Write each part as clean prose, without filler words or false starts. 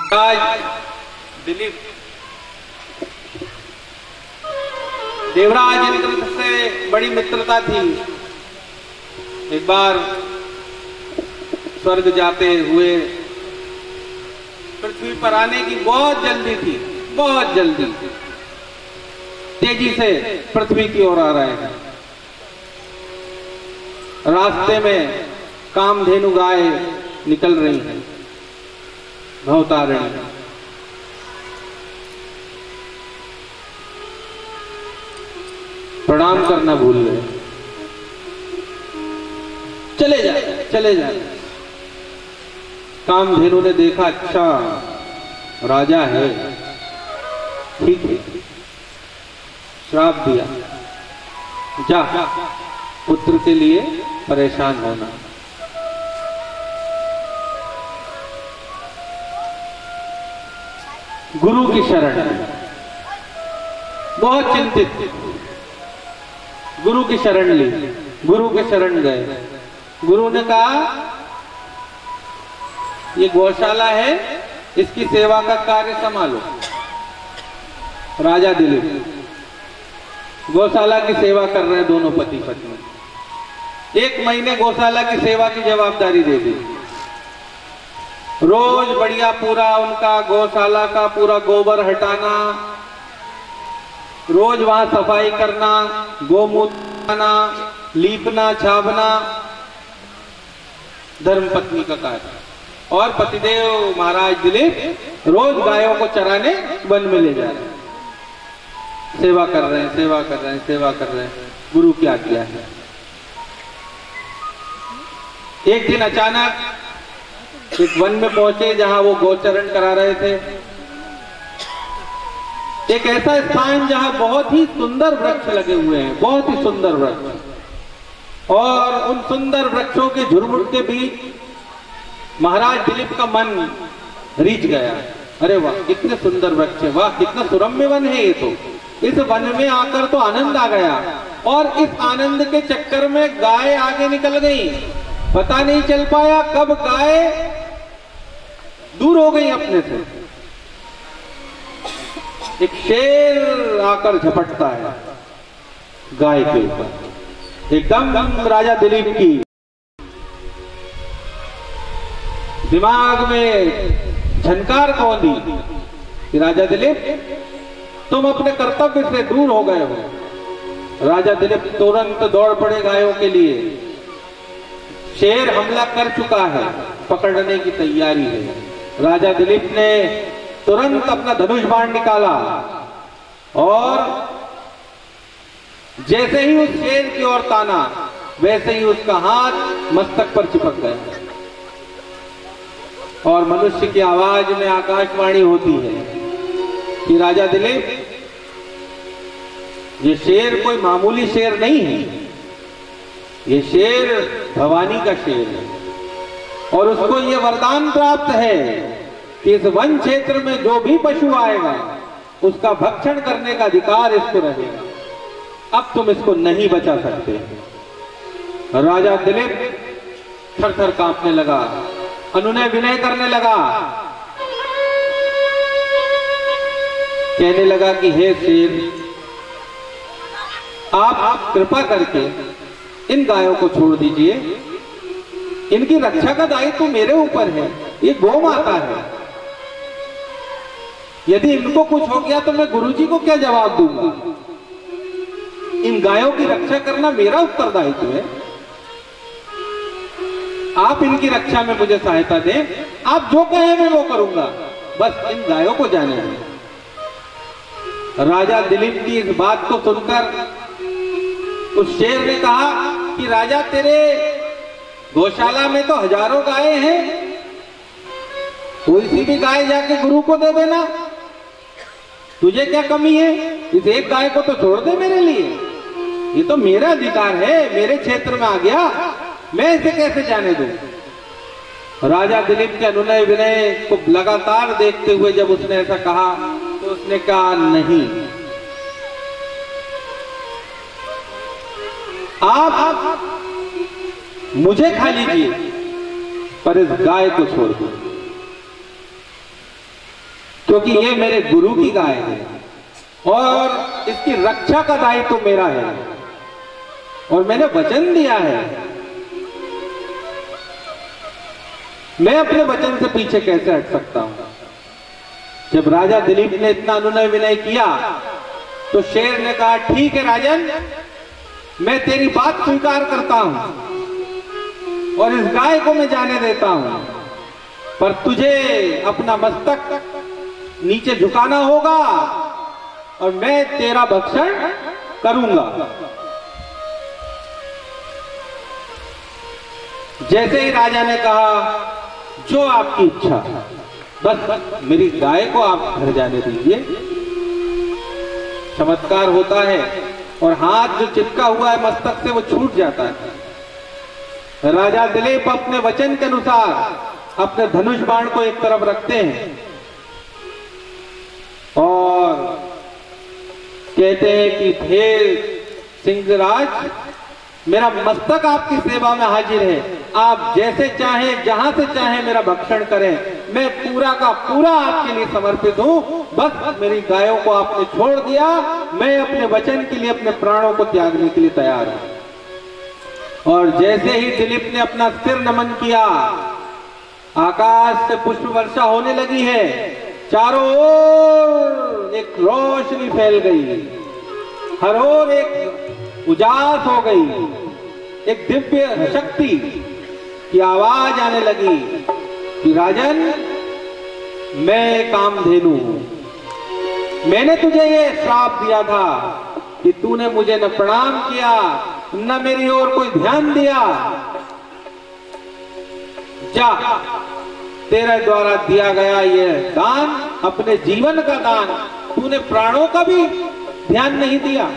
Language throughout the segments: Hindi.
आज दिलीप देवराज इंद्र से बड़ी मित्रता थी। एक बार स्वर्ग जाते हुए पृथ्वी पर आने की बहुत जल्दी थी, बहुत जल्दी तेजी से पृथ्वी की ओर आ रहे हैं। रास्ते में कामधेनु गाय निकल रही हैं, भवतारिणी। प्रणाम करना भूल गए। चले जाए, चले जाए। कामधेनु ने देखा, अच्छा राजा है, ठीक है, श्राप दिया, जा पुत्र के लिए परेशान होना। गुरु की शरण, बहुत चिंतित, गुरु की शरण ली, गुरु के शरण गए। गुरु ने कहा ये गौशाला है, इसकी सेवा का कार्य संभालो। राजा दिलीप गौशाला की सेवा कर रहे हैं, दोनों पति पत्नी। 1 महीने गौशाला की सेवा की जवाबदारी दे दी। रोज बढ़िया पूरा उनका गौशाला का पूरा गोबर हटाना, रोज वहां सफाई करना, गोमूत्र खाना, लीपना छापना, धर्मपत्नी का कार्य। और पतिदेव महाराज दिलीप रोज गायों को चराने वन में ले जा रहे हैं, सेवा कर रहे हैं, सेवा कर रहे हैं, सेवा कर रहे हैं। गुरु की आज्ञा है। एक दिन अचानक एक वन में पहुंचे जहां वो गोचरण करा रहे थे। एक ऐसा स्थान जहां बहुत ही सुंदर वृक्ष लगे हुए हैं, बहुत ही सुंदर वृक्ष। और उन सुंदर वृक्षों के झुरमुट के बीच महाराज दिलीप का मन रीझ गया। अरे वाह, कितने सुंदर वृक्ष है, वाह कितना सुरम्य वन है ये तो। इस वन में आकर तो आनंद आ गया, और इस आनंद के चक्कर में गाय आगे निकल गई। पता नहीं चल पाया कब गाय दूर हो गई अपने से। एक शेर आकर झपटता है गाय के ऊपर, एकदम राजा दिलीप की दिमाग में झनकार कौंधी कि राजा दिलीप तुम अपने कर्तव्य से दूर हो गए हो। राजा दिलीप तुरंत दौड़ पड़े गायों के लिए। शेर हमला कर चुका है, पकड़ने की तैयारी है। राजा दिलीप ने तुरंत अपना धनुष बाण निकाला और जैसे ही उस शेर की ओर ताना, वैसे ही उसका हाथ मस्तक पर चिपक गया। और मनुष्य की आवाज में आकाशवाणी होती है कि राजा दिलीप, ये शेर कोई मामूली शेर नहीं है, ये शेर भवानी का शेर है। और उसको ये वरदान प्राप्त है कि इस वन क्षेत्र में जो भी पशु आएगा उसका भक्षण करने का अधिकार इसको रहेगा। अब तुम इसको नहीं बचा सकते। राजा दिलीप थर थर कांपने लगा, अनुनय विनय करने लगा, कहने लगा कि हे शेर, आप कृपा करके इन गायों को छोड़ दीजिए, इनकी रक्षा का दायित्व तो मेरे ऊपर है, ये गौ माता है। यदि इनको कुछ हो गया तो मैं गुरुजी को क्या जवाब दूंगा? इन गायों की रक्षा करना मेरा उत्तरदायित्व है। आप इनकी रक्षा में मुझे सहायता दें, आप जो कहें मैं वो करूंगा, बस इन गायों को जाने दें। राजा दिलीप की इस बात को सुनकर उस शेर ने कहा कि राजा, तेरे गौशाला में तो हजारों गाय हैं, कोई सी भी गाय जाके गुरु को दे देना, तुझे क्या कमी है? इस एक गाय को तो छोड़ दे मेरे लिए, ये तो मेरा अधिकार है, मेरे क्षेत्र में आ गया, मैं इसे कैसे जाने दूं? राजा दिलीप के अनुनय विनय को लगातार देखते हुए जब उसने ऐसा कहा तो उसने कहा, नहीं, आप मुझे खा लीजिए पर इस गाय को छोड़ दो। क्योंकि ये मेरे गुरु की गाय है और इसकी रक्षा का दायित्व तो मेरा है और मैंने वचन दिया है। मैं अपने वचन से पीछे कैसे हट सकता हूं? जब राजा दिलीप ने इतना अनुनय विनय किया तो शेर ने कहा, ठीक है राजन, मैं तेरी बात स्वीकार करता हूं और इस गाय को मैं जाने देता हूं, पर तुझे अपना मस्तक नीचे झुकाना होगा और मैं तेरा भक्षण करूंगा। जैसे ही राजा ने कहा, जो आपकी इच्छा, बस मेरी गाय को आप घर जाने दीजिए। चमत्कार होता है और हाथ जो चिपका हुआ है मस्तक से वो छूट जाता है। राजा दिलीप अपने वचन के अनुसार अपने धनुष बाण को एक तरफ रखते हैं और कहते हैं कि हे सिंहराज, मेरा मस्तक आपकी सेवा में हाजिर है, आप जैसे चाहें जहां से चाहें मेरा भक्षण करें, मैं पूरा का पूरा आपके लिए समर्पित हूं। बस मेरी गायों को आपने छोड़ दिया, मैं अपने वचन के लिए अपने प्राणों को त्यागने के लिए तैयार हूं। और जैसे ही दिलीप ने अपना सिर नमन किया, आकाश से पुष्प वर्षा होने लगी है, चारों ओर एक रोशनी फैल गई, हर ओर एक उजास हो गई, एक दिव्य शक्ति की आवाज आने लगी कि राजन, मैं कामधेनु हूं, मैंने तुझे ये श्राप दिया था कि तूने मुझे न प्रणाम किया न मेरी ओर कोई ध्यान दिया। जा, तेरे द्वारा दिया गया ये दान, अपने जीवन का दान, तूने प्राणों का भी ध्यान नहीं दिया।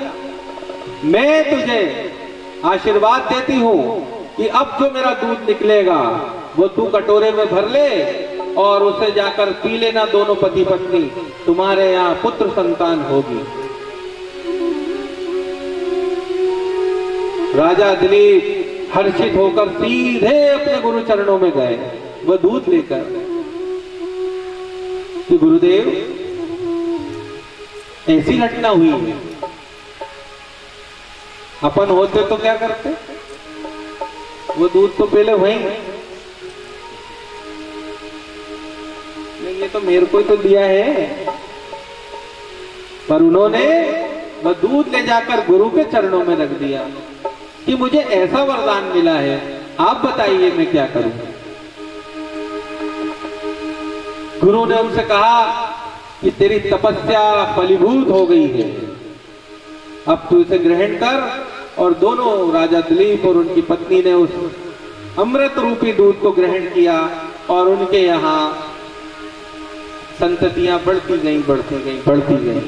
मैं तुझे आशीर्वाद देती हूं कि अब जो मेरा दूध निकलेगा वो तू कटोरे में भर ले और उसे जाकर पी लेना, दोनों पति पत्नी, तुम्हारे यहां पुत्र संतान होगी। राजा दिलीप हर्षित होकर सीधे अपने गुरु चरणों में गए, वह दूध लेकर कि गुरुदेव, ऐसी घटना हुई है, अपन होते तो क्या करते? वो दूध तो पहले वहीं, ये तो मेरे को ही तो दिया है। पर उन्होंने वह दूध ले जाकर गुरु के चरणों में रख दिया कि मुझे ऐसा वरदान मिला है, आप बताइए मैं क्या करूं। गुरु ने उनसे कहा कि तेरी तपस्या फलीभूत हो गई है, अब तू इसे ग्रहण कर। और दोनों, राजा दिलीप और उनकी पत्नी ने उस अमृत रूपी दूध को ग्रहण किया और उनके यहाँ संततियां बढ़ती गई, बढ़ती गई, बढ़ती गई।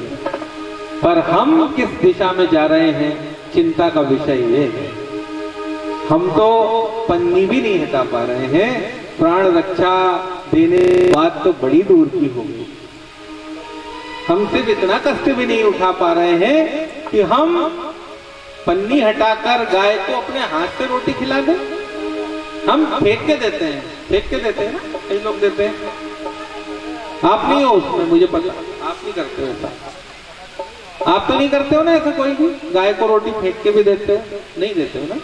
पर हम किस दिशा में जा रहे हैं, चिंता का विषय ये है। हम तो पन्नी भी नहीं हटा पा रहे हैं, प्राण रक्षा देने बात तो बड़ी दूर की होगी। हम सिर्फ इतना कष्ट भी नहीं उठा पा रहे हैं कि हम पन्नी हटाकर गाय को अपने हाथ से रोटी खिला दें। हम फेंक के देते हैं, फेंक के देते हैं ना, कई लोग देते हैं। आप नहीं हो उसमें, मुझे पता, आप नहीं करते हो ऐसा। आप तो नहीं करते हो ना ऐसा, कोई भी गाय को रोटी फेंक के भी देते हो? नहीं देते हो ना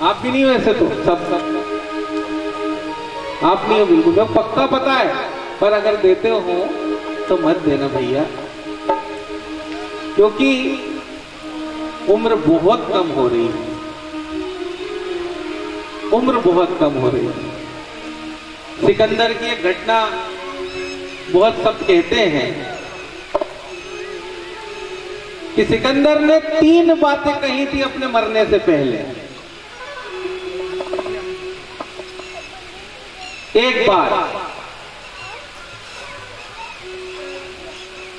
आप भी नहीं हो ऐसे, तो सब आप नहीं हो बिल्कुल, मैं पक्का पता है। पर अगर देते हो तो मत देना भैया, क्योंकि उम्र बहुत कम हो रही है, उम्र बहुत कम हो रही है। सिकंदर की एक घटना बहुत सब कहते हैं कि सिकंदर ने 3 बातें कही थी अपने मरने से पहले। एक बात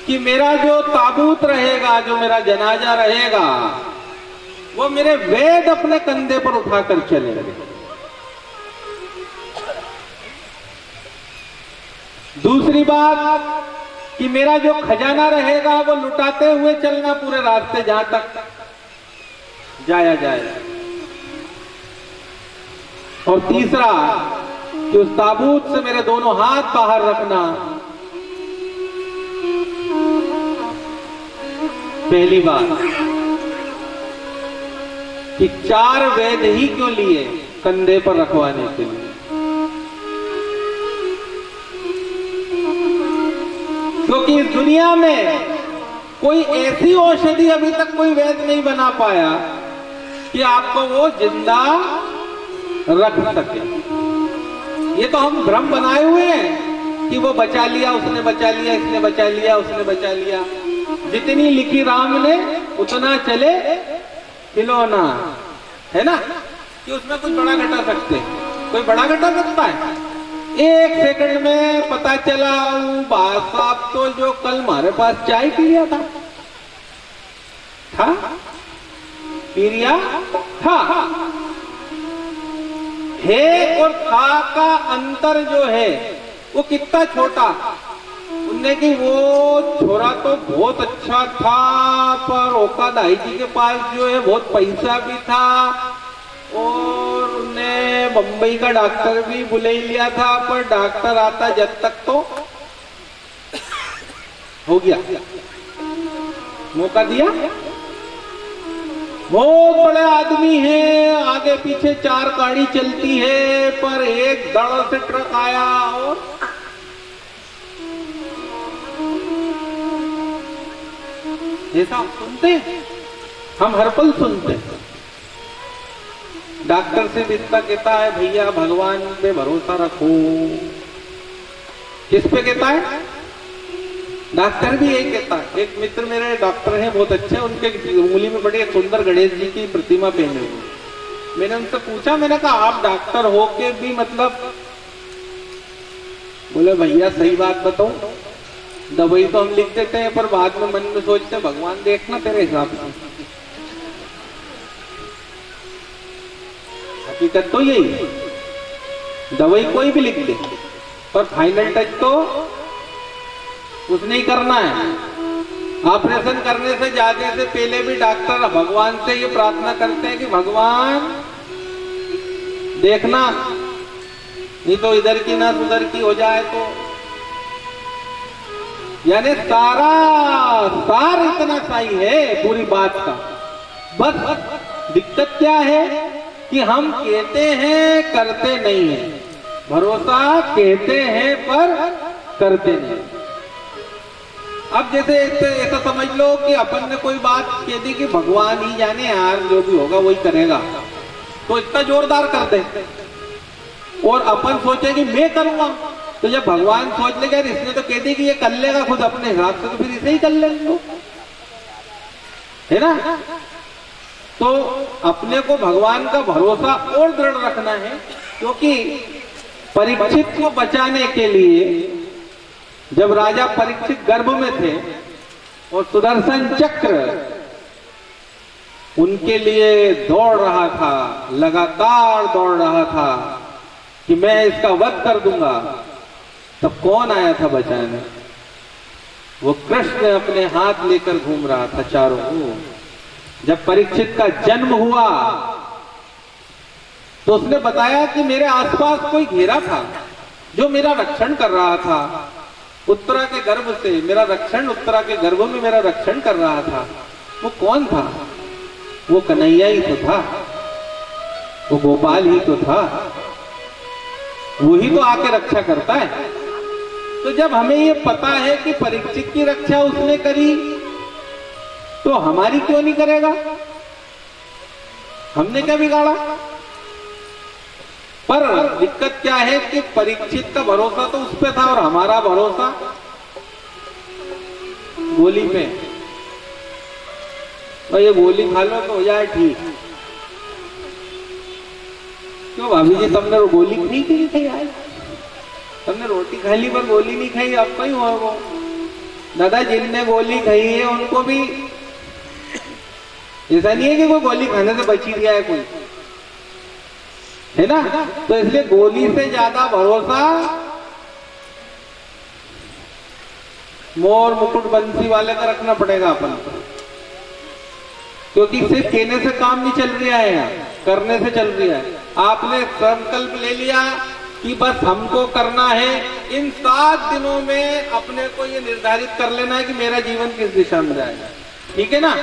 कि मेरा जो ताबूत रहेगा, जो मेरा जनाजा रहेगा, वो मेरे वेद अपने कंधे पर उठाकर चलेंगे। दूसरी बात कि मेरा जो खजाना रहेगा वो लुटाते हुए चलना पूरे रास्ते जहां तक जाया जाए। और तीसरा कि उस ताबूत से मेरे दोनों हाथ बाहर रखना। पहली बात कि 4 वेद ही क्यों लिए कंधे पर रखवाने के लिए? क्योंकि इस दुनिया में कोई ऐसी औषधि अभी तक कोई वैद्य नहीं बना पाया कि आपको वो जिंदा रख सके। ये तो हम भ्रम बनाए हुए हैं कि वो बचा लिया, उसने बचा लिया, इसने बचा लिया, उसने बचा लिया। जितनी लिखी राम ने उतना चले खिलौना, है ना? कि उसमें कुछ बड़ा घटा सकते, कोई बड़ा घटा सकता है? 1 सेकंड में पता चला बात साहब तो जो कल हमारे पास चाय पी लिया था पी लिया था। है और था का अंतर जो है वो कितना छोटा। उनने कि वो छोरा तो बहुत अच्छा था, पर औकादाई जी के पास जो है बहुत पैसा भी था, और उन्हें बंबई का डॉक्टर भी बुला ही लिया था, पर डॉक्टर आता जब तक तो हो गया, मौका दिया। बहुत बड़े आदमी है, आगे पीछे 4 गाड़ी चलती है, पर एक दड़ से ट्रक आया और ऐसा सुनते, हम हर पल सुनते। डॉक्टर से भी इतना कहता है भैया भगवान पे भरोसा रखो। किस पे कहता है? डॉक्टर भी यही कहता है। एक मित्र मेरे डॉक्टर हैं, बहुत अच्छे, उनके उंगली में बड़ी सुंदर गणेश जी की प्रतिमा पहने हुई। मैंने उनसे पूछा, मैंने कहा आप डॉक्टर हो के भी मतलब? बोले भैया सही बात बताऊं, दवाई तो हम लिख देते हैं, पर बाद में मन में सोचते भगवान देखना तेरे हिसाब से। हकीकत तो यही है, दवाई कोई भी लिख दे, पर फाइनल टच तो उसने ही करना है। ऑपरेशन करने से जाने से पहले भी डॉक्टर भगवान से ये प्रार्थना करते हैं कि भगवान देखना, नहीं तो इधर की ना उधर की हो जाए तो। यानी सारा सार इतना सही है पूरी बात का। बस दिक्कत क्या है कि हम कहते हैं करते नहीं है। भरोसा कहते हैं पर करते नहीं। अब जैसे ऐसा समझ लो कि अपन ने कोई बात कह दी कि भगवान ही जाने यार, जो भी होगा वही करेगा, तो इतना जोरदार कर दे, और अपन सोचे कि मैं करूंगा, तो जब भगवान सोच लेगा इसने तो कह दी कि ये कर लेगा खुद अपने हिसाब से, तो फिर इसे ही कर लेंगे, है ना? तो अपने को भगवान का भरोसा और दृढ़ रखना है, क्योंकि परीक्षित को बचाने के लिए जब राजा परीक्षित गर्भ में थे और सुदर्शन चक्र उनके लिए दौड़ रहा था, लगातार दौड़ रहा था कि मैं इसका वध कर दूंगा, तब कौन आया था बचाने? वो कृष्ण अपने हाथ लेकर घूम रहा था चारों ओर। जब परीक्षित का जन्म हुआ तो उसने बताया कि मेरे आसपास कोई घेरा था जो मेरा रक्षण कर रहा था। उत्तरा के गर्भ से मेरा रक्षण, उत्तरा के गर्भ में मेरा रक्षण कर रहा था। वो कौन था? वो कन्हैया ही तो था, वो गोपाल ही तो था, वो ही तो आके रक्षा करता है। तो जब हमें ये पता है कि परीक्षित की रक्षा उसने करी, तो हमारी क्यों नहीं करेगा? हमने क्या बिगाड़ा? पर दिक्कत क्या है कि परीक्षित का भरोसा तो उस पे था और हमारा भरोसा गोली पे। तो ये गोली खा लो तो हो जाए ठीक। क्यों भाभी जी, तुमने गोली नहीं खाई आज? तुमने रोटी खा ली पर गोली नहीं खाई, आपका ही हुआ वो। दादा जिनने गोली खाई है उनको भी ऐसा नहीं है कि कोई गोली खाने से बची गया है कोई, है ना? तो इसलिए गोली से ज्यादा भरोसा मोर मुकुट बंसी वाले का रखना पड़ेगा अपन को, क्योंकि सिर्फ कहने से काम नहीं चल रहा है, यहाँ करने से चल रहा है। आपने संकल्प ले लिया कि बस हमको करना है, इन 7 दिनों में अपने को ये निर्धारित कर लेना है कि मेरा जीवन किस दिशा में जाएगा। ठीक है ना?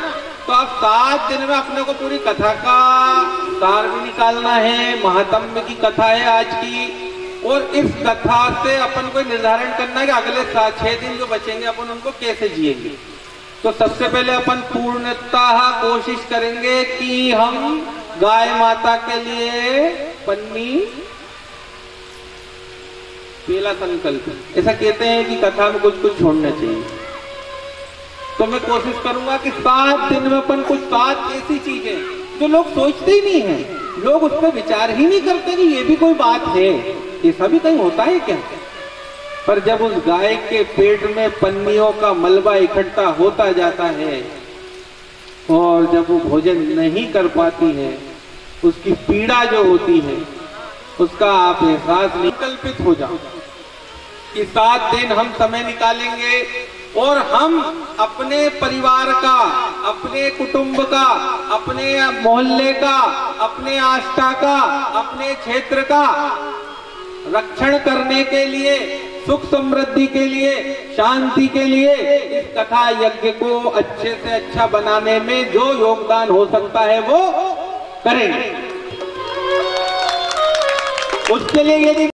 तो अब 7 दिन में अपने को पूरी कथा का सार भी निकालना है। महात्म्य की कथा है आज की, और इस कथा से अपन को निर्धारण करना है कि अगले 6 दिन जो बचेंगे अपन उनको कैसे जिएंगे। तो सबसे पहले अपन पूर्णतः कोशिश करेंगे कि हम गाय माता के लिए पन्नी, पहला संकल्प, ऐसा कहते हैं कि कथा में कुछ कुछ छोड़ना चाहिए। तो मैं कोशिश करूंगा कि 7 दिन में अपन कुछ 7 ऐसी चीजें जो लोग सोचते ही नहीं है, लोग उस पर विचार ही नहीं करते कि ये भी कोई बात है, ये सभी कहीं होता है क्या। पर जब उस गाय के पेट में पन्नियों का मलबा इकट्ठा होता जाता है और जब वो भोजन नहीं कर पाती है, उसकी पीड़ा जो होती है उसका आप एहसास नहीं, कल्पित हो जाओ कि 7 दिन हम समय निकालेंगे और हम अपने परिवार का, अपने कुटुंब का, अपने मोहल्ले का, अपने आस्था का, अपने क्षेत्र का रक्षण करने के लिए, सुख समृद्धि के लिए, शांति के लिए, इस कथा यज्ञ को अच्छे से अच्छा बनाने में जो योगदान हो सकता है वो करेंगे। उसके लिए यदि